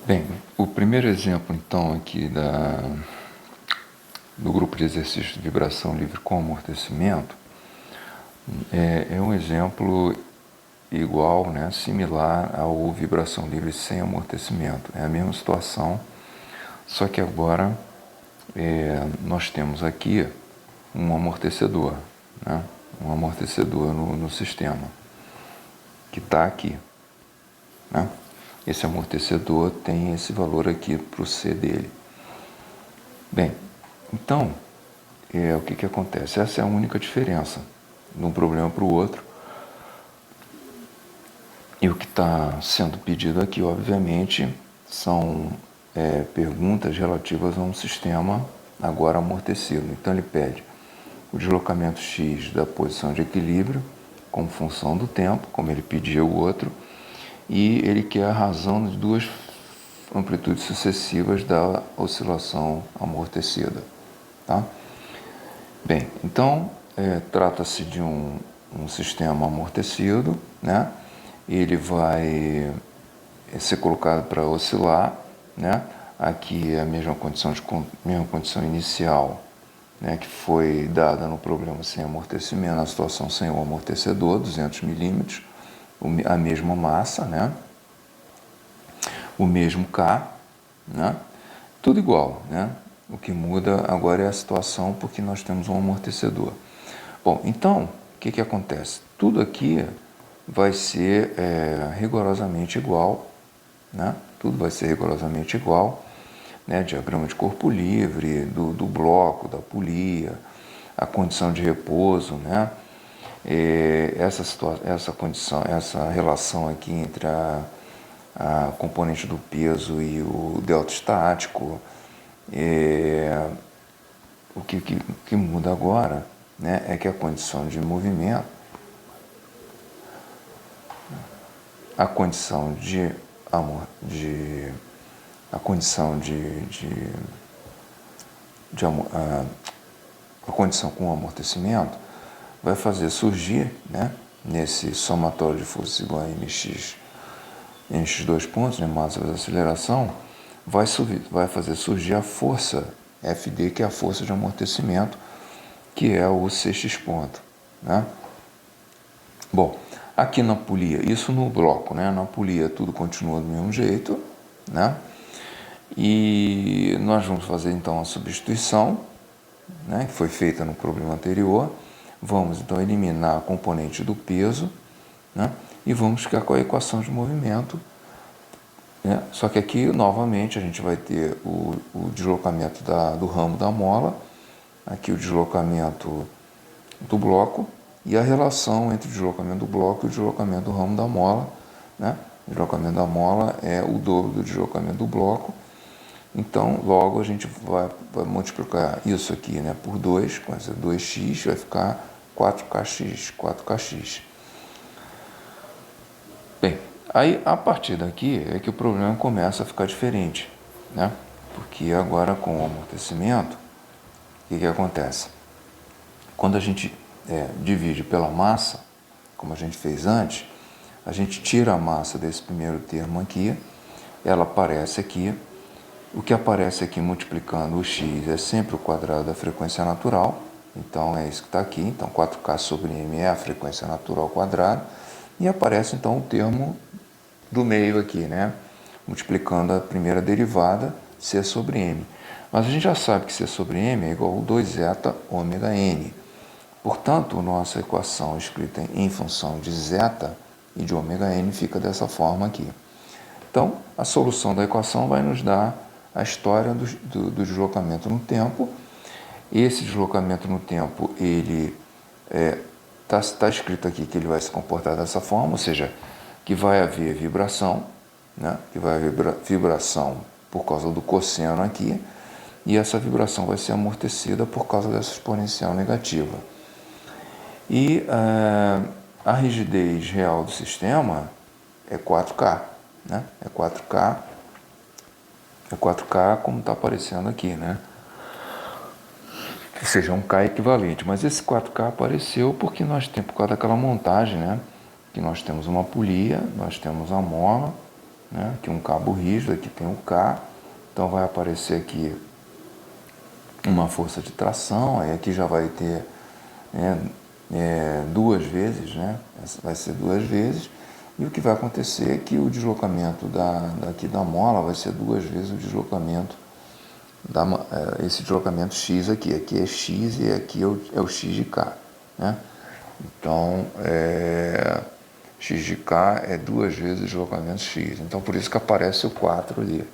Bem, o primeiro exemplo então aqui do grupo de exercícios de vibração livre com amortecimento é um exemplo igual, né, similar ao vibração livre sem amortecimento. É a mesma situação, só que agora nós temos aqui um amortecedor, né, um amortecedor no sistema, que está aqui, né? Esse amortecedor tem esse valor aqui para o C dele. Bem, então, o que acontece? Essa é a única diferença de um problema para o outro. E o que está sendo pedido aqui, obviamente, são perguntas relativas a um sistema agora amortecido. Então ele pede o deslocamento x da posição de equilíbrio como função do tempo, como ele pediu o outro, e ele quer a razão de duas amplitudes sucessivas da oscilação amortecida. Tá? Bem, então trata-se de um sistema amortecido, né? Ele vai ser colocado para oscilar, né? Aqui é a mesma condição inicial, né, que foi dada no problema sem amortecimento, na situação sem o amortecedor, 200 milímetros, a mesma massa, né? O mesmo K, né? Tudo igual, né? O que muda agora é a situação porque nós temos um amortecedor. Bom, então, o que acontece? Tudo aqui vai ser rigorosamente igual, né? Tudo vai ser rigorosamente igual, né? Diagrama de corpo livre, do bloco, da polia, a condição de repouso, né? Essa condição, essa relação aqui entre a componente do peso e o delta estático. O que muda agora, né, é que a condição de movimento, a condição a condição com amortecimento vai fazer surgir, né, nesse somatório de forças igual a mx em esses dois pontos, né, massa vezes aceleração, vai fazer surgir a força FD, que é a força de amortecimento, que é o CX ponto, né? Bom, aqui na polia, isso no bloco, né? Na polia tudo continua do mesmo jeito, né? E nós vamos fazer então a substituição, né, que foi feita no problema anterior. Vamos então eliminar a componente do peso, né, e vamos ficar com a equação de movimento, né? Só que aqui novamente a gente vai ter o deslocamento do ramo da mola, aqui o deslocamento do bloco e a relação entre o deslocamento do bloco e o deslocamento do ramo da mola, né? O deslocamento da mola é o dobro do deslocamento do bloco. Então, logo a gente vai multiplicar isso aqui, né, por 2, com essa 2x, vai ficar 4kx. Bem, aí a partir daqui é que o problema começa a ficar diferente, né? Porque agora com o amortecimento, o que acontece? Quando a gente divide pela massa, como a gente fez antes, a gente tira a massa desse primeiro termo aqui, ela aparece aqui. O que aparece aqui multiplicando o x é sempre o quadrado da frequência natural, então é isso que está aqui, então 4k sobre m é a frequência natural quadrada, e aparece então o termo do meio aqui, né? Multiplicando a primeira derivada, c sobre m. Mas a gente já sabe que c sobre m é igual a 2ζ ômega n. Portanto, nossa equação escrita em função de zeta e de ômega n fica dessa forma aqui. Então, a solução da equação vai nos dar a história do deslocamento no tempo. Esse deslocamento no tempo, ele está escrito aqui que ele vai se comportar dessa forma, ou seja, que vai haver vibração, né? Que vai haver vibração por causa do cosseno aqui, e essa vibração vai ser amortecida por causa dessa exponencial negativa. E a rigidez real do sistema é 4K, né? É 4K como está aparecendo aqui, né? Que seja um K equivalente. Mas esse 4K apareceu porque nós temos, por causa daquela montagem, né? Que nós temos uma polia, nós temos a mola, né? Aqui um cabo rígido, aqui tem o K, então vai aparecer aqui uma força de tração, aí aqui já vai ter duas vezes, né? Vai ser duas vezes, e o que vai acontecer é que o deslocamento daqui da mola vai ser duas vezes o deslocamento, esse deslocamento X aqui é X e aqui é o X de K, né? Então, X de K é duas vezes o deslocamento X, então por isso que aparece o 4 ali,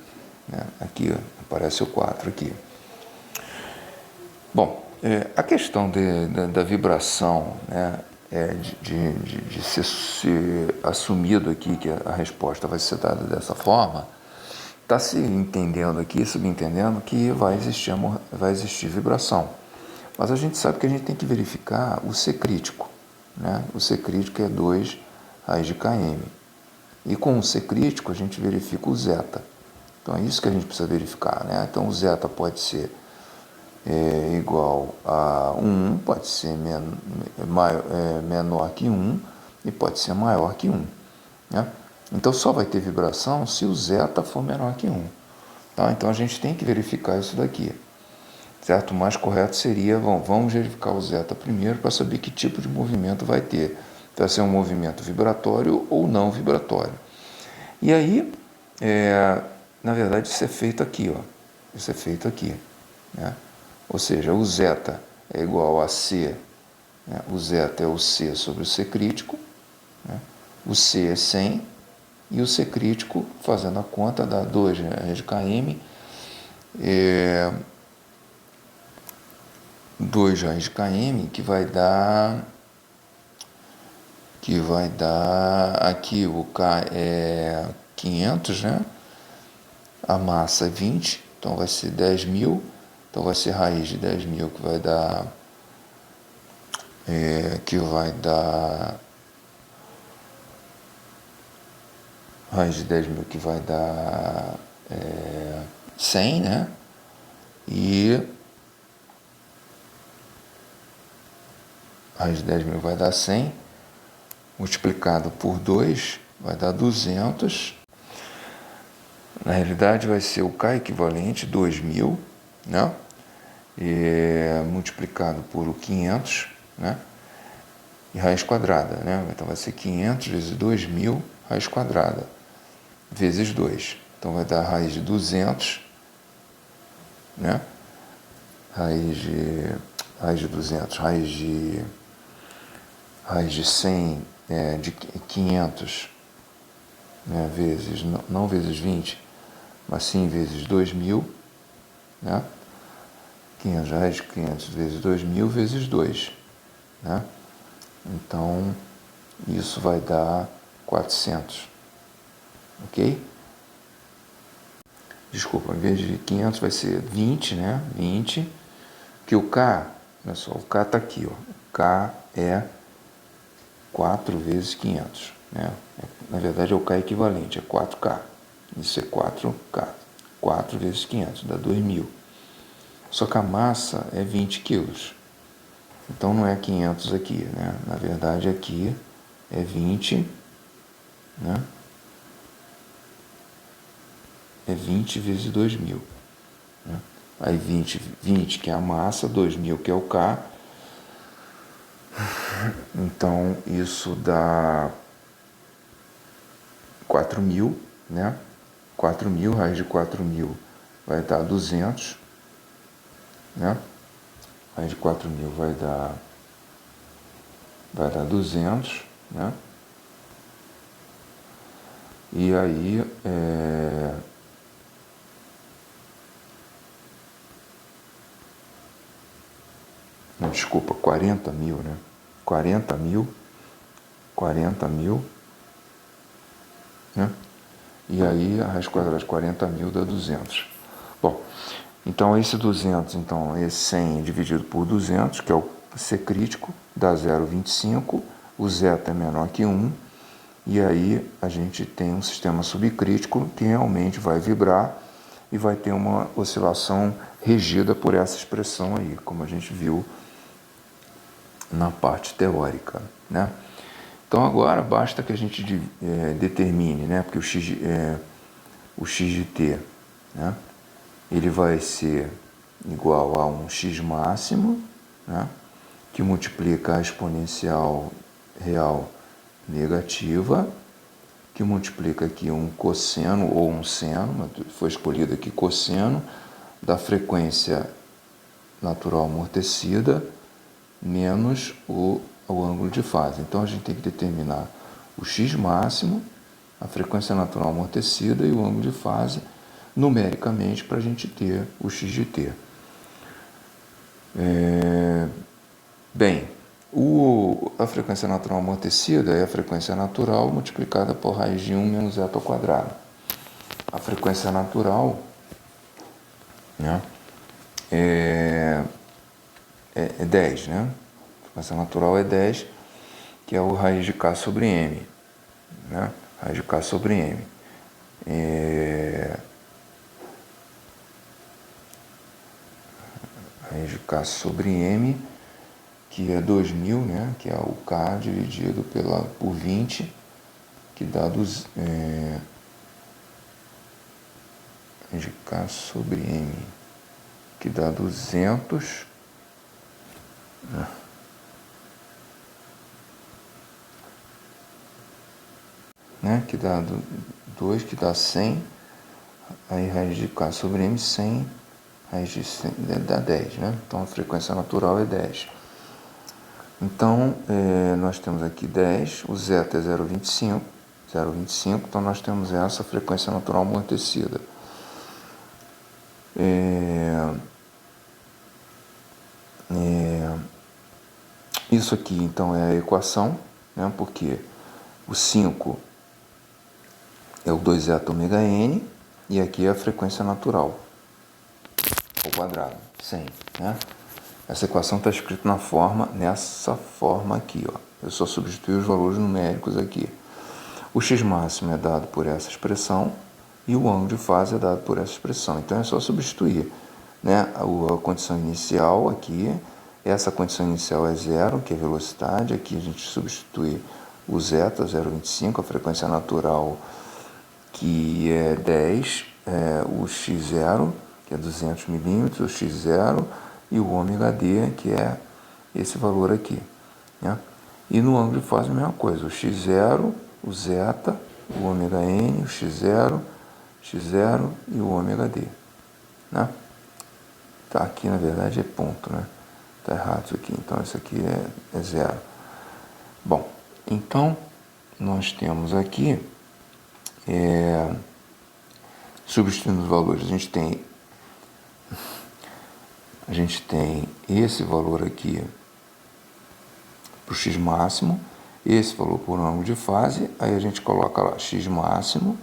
né? Aqui ó, aparece o 4 aqui. Bom, a questão da vibração, né, de ser assumido aqui que a resposta vai ser dada dessa forma, está se entendendo aqui, subentendendo que vai existir vibração. Mas a gente sabe que a gente tem que verificar o C crítico, né? O C crítico é 2 raiz de km. E com o C crítico a gente verifica o zeta. Então é isso que a gente precisa verificar, né? Então o zeta pode ser igual a 1, pode ser menor que 1 e pode ser maior que 1. Né? Então só vai ter vibração se o zeta for menor que 1. Tá? Então a gente tem que verificar isso daqui. Certo? O mais correto seria, vamos verificar o zeta primeiro para saber que tipo de movimento vai ter. Vai ser um movimento vibratório ou não vibratório. E aí, na verdade, isso é feito aqui. Ó. Isso é feito aqui. Né? Ou seja, o zeta é igual a C, né? O zeta é o C sobre o C crítico, né? O C é 100 e o C crítico, fazendo a conta, dá 2 raiz de km, 2 raiz de km, que vai dar aqui o K é 500, né? A massa é 20, então vai ser 10.000. Então vai ser raiz de 10.000 que vai dar raiz de 10.000 que vai dar 100, né? E raiz de 10.000 vai dar 100, multiplicado por 2 vai dar 200. Na realidade vai ser o K equivalente 2.000, né? Multiplicado por 500, né? E raiz quadrada, né? Então vai ser 500 vezes 2.000 raiz quadrada vezes 2. Então vai dar raiz de 200, né? Raiz de 200, raiz de 100, de 500, né? Vezes, não vezes 20, mas sim vezes 2.000, né? 500 raiz de 500 vezes 2.000 vezes 2, né? Então, isso vai dar 400, ok? Desculpa, em vez de 500 vai ser 20, né? 20, que o K, olha só, o K está aqui, ó. O K é 4 vezes 500, né? Na verdade é o K equivalente, é 4K. Isso é 4K. 4 vezes 500, dá 2.000. Só que a massa é 20 quilos. Então não é 500 aqui, né? Na verdade aqui é 20, né? É 20 vezes 2.000. Né? Aí 20 que é a massa, 2.000 que é o K. Então isso dá 4.000, né? 4.000, raiz de 4.000 vai dar 200, né? Raiz de 4.000 vai dar 200, né? E aí, não, desculpa, 40.000, né? 40.000, né? E aí, a raiz quadrada de 40.000 dá 200. Bom, então esse 200, então esse 100 dividido por 200, que é o C crítico, dá 0,25, o zeta é menor que 1, e aí a gente tem um sistema subcrítico que realmente vai vibrar e vai ter uma oscilação regida por essa expressão aí, como a gente viu na parte teórica, né? Então agora basta que a gente determine, né? Porque o x de t, né? Ele vai ser igual a um x máximo, né? Que multiplica a exponencial real negativa, que multiplica aqui um cosseno ou um seno, foi escolhido aqui cosseno, da frequência natural amortecida menos o ângulo de fase. Então a gente tem que determinar o x máximo, a frequência natural amortecida e o ângulo de fase numericamente para a gente ter o x de t. Bem, a frequência natural amortecida é a frequência natural multiplicada por raiz de 1 menos zeta ao quadrado. A frequência natural, né, é 10, né? A frequência natural é 10, que é o raiz de k sobre m, né? Raiz de k sobre m. Raiz de k sobre m, que é 2000, né? Que é o k dividido por 20, que dá raiz de k sobre m, que dá 200, né? Que dá 2, que dá 100, aí raiz de k sobre m, 100, raiz de 100 dá 10, né? Então a frequência natural é 10. Então nós temos aqui 10, o zeta é 0,25, então nós temos essa frequência natural amortecida. Isso aqui então é a equação, né? Porque o 5 é o 2 zeta ômega n, e aqui é a frequência natural ao quadrado, 100, né? Essa equação está escrita nessa forma aqui, ó. Eu só substituí os valores numéricos aqui. O x máximo é dado por essa expressão e o ângulo de fase é dado por essa expressão. Então é só substituir, né? A condição inicial aqui, essa condição inicial é zero, que é a velocidade. Aqui a gente substitui o zeta, 0,25, a frequência natural, que é 10, o x0, que é 200 milímetros, o x0, e o ômega d, que é esse valor aqui, né? E no ângulo de fase a mesma coisa, o x0, o zeta, o ômega n, o x0 e o ômega d, né? Tá, aqui na verdade é ponto, né? Tá errado isso aqui, então isso aqui é zero. Bom, então nós temos aqui, substituindo os valores, a gente tem esse valor aqui para o x máximo, esse valor por ângulo de fase, aí a gente coloca lá x máximo,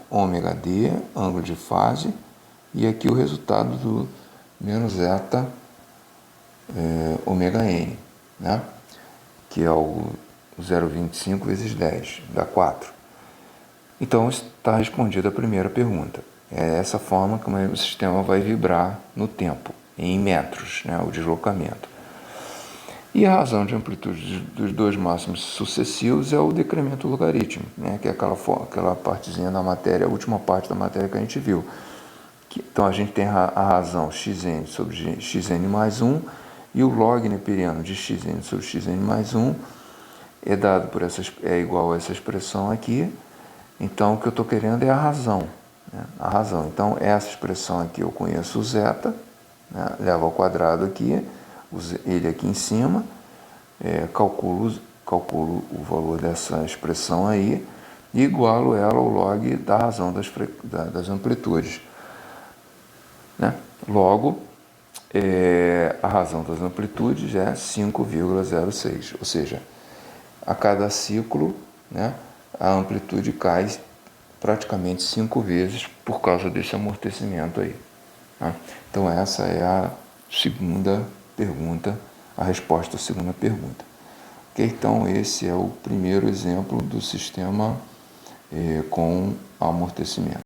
ômega d, ângulo de fase, e aqui o resultado do menos zeta ômega n, né? Que é o 0,25 vezes 10, dá 4. Então está respondida a primeira pergunta. É essa forma como o sistema vai vibrar no tempo, em metros, né, o deslocamento. E a razão de amplitude dos dois máximos sucessivos é o decremento logarítmico, né, que é aquela partezinha da matéria, a última parte da matéria que a gente viu. Então a gente tem a razão xn sobre xn mais 1, e o log neperiano de xn sobre xn mais 1 é dado é igual a essa expressão aqui. Então o que eu estou querendo é a razão, né? A razão. Então essa expressão aqui eu conheço o zeta, né? Levo ao quadrado aqui, ele aqui em cima, calculo o valor dessa expressão aí e igualo ela ao log da razão das amplitudes, né? Logo, a razão das amplitudes é 5,06, ou seja, a cada ciclo, né, a amplitude cai praticamente 5 vezes por causa desse amortecimento aí, tá? Então essa é a segunda pergunta, a resposta à segunda pergunta. Okay? Então esse é o primeiro exemplo do sistema com amortecimento.